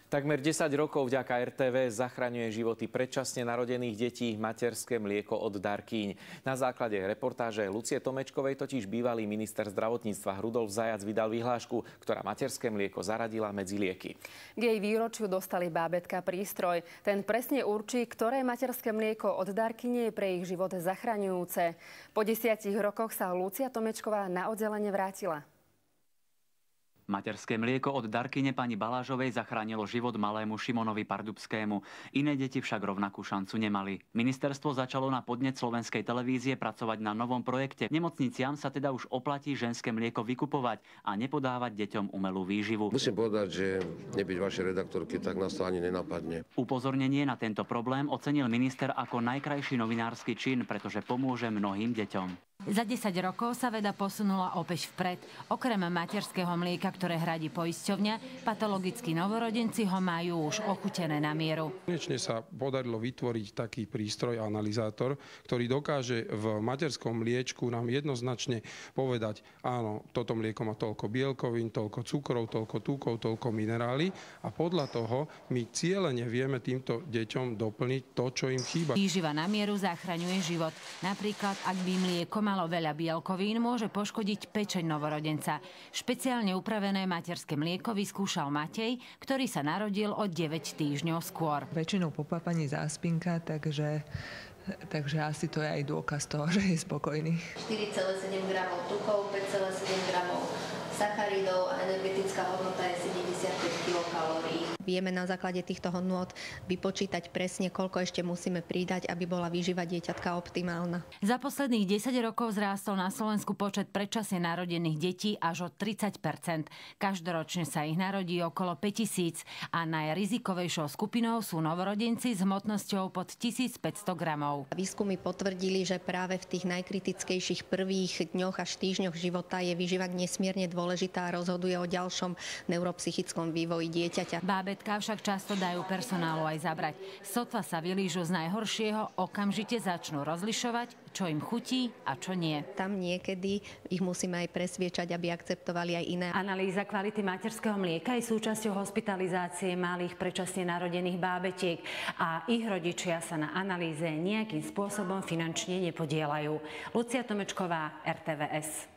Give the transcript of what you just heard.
Takmer 10 rokov vďaka RTV zachraňuje životy predčasne narodených detí materské mlieko od Darkyň. Na základe reportáže Lucie Tomečkovej totiž bývalý minister zdravotníctva Rudolf Zajac vydal vyhlášku, ktorá materské mlieko zaradila medzi lieky. K jej výročiu dostali bábätka prístroj. Ten presne určí, ktoré materské mlieko od Darkyne je pre ich život zachraňujúce. Po 10 rokoch sa Lucia Tomečková na oddelenie vrátila. Materské mlieko od Darkyne pani Balážovej zachránilo život malému Šimonovi Pardubskému. Iné deti však rovnakú šancu nemali. Ministerstvo začalo na podnet slovenskej televízie pracovať na novom projekte. Nemocniciam sa teda už oplatí ženské mlieko vykupovať a nepodávať deťom umelú výživu. Musím povedať, že nebyť vašej redaktorky, tak nás to ani nenapadne. Upozornenie na tento problém ocenil minister ako najkrajší novinársky čin, pretože pomôže mnohým deťom. Za 10 rokov sa veda posunula opäť vpred. Okrem materského mlieka, ktoré hradí poisťovňa, patologickí novorodenci ho majú už ochutené na mieru. Konečne sa podarilo vytvoriť taký prístroj, analyzátor, ktorý dokáže v materskom mliečku nám jednoznačne povedať, áno, toto mlieko má toľko bielkovín, toľko cukrov, toľko tukov, toľko minerály a podľa toho my cielene vieme týmto deťom doplniť to, čo im chýba. Výživa na mieru zachraňuje život. Napríklad, ak by mlieko malo veľa bielkovín, môže poškodiť pečeň novorodenca. Špeciálne upravené materské mlieko vyskúšal Matej, ktorý sa narodil o 9 týždňov skôr. Väčšinou po pápaní záspinka, takže asi to je aj dôkaz toho, že je spokojný. 4,7 gramov tukov, 5,7 gramov sacharidov a energetická hodnota je 75 kilokalórií. Vieme na základe týchto hodnôt vypočítať presne, koľko ešte musíme pridať, aby bola výživa dieťatka optimálna. Za posledných 10 rokov zrástol na Slovensku počet predčasne narodených detí až o 30%. Každoročne sa ich narodí okolo 5000 a najrizikovejšou skupinou sú novorodenci s hmotnosťou pod 1500 gramov. Výskumy potvrdili, že práve v tých najkritickejších prvých dňoch až týždňoch života je výživa nesmierne dôležitá a rozhoduje o ďalšom neuropsychickom vývoji dieťaťa. Bábätká však často dajú personálu aj zabrať. Sotva sa vylížu z najhoršieho, okamžite začnú rozlišovať, čo im chutí a čo nie. Tam niekedy ich musíme aj presviečať, aby akceptovali aj iné. Analýza kvality materského mlieka je súčasťou hospitalizácie malých predčasne narodených bábetiek a ich rodičia sa na analýze nejakým spôsobom finančne nepodielajú. Lucia Tomečková, RTVS.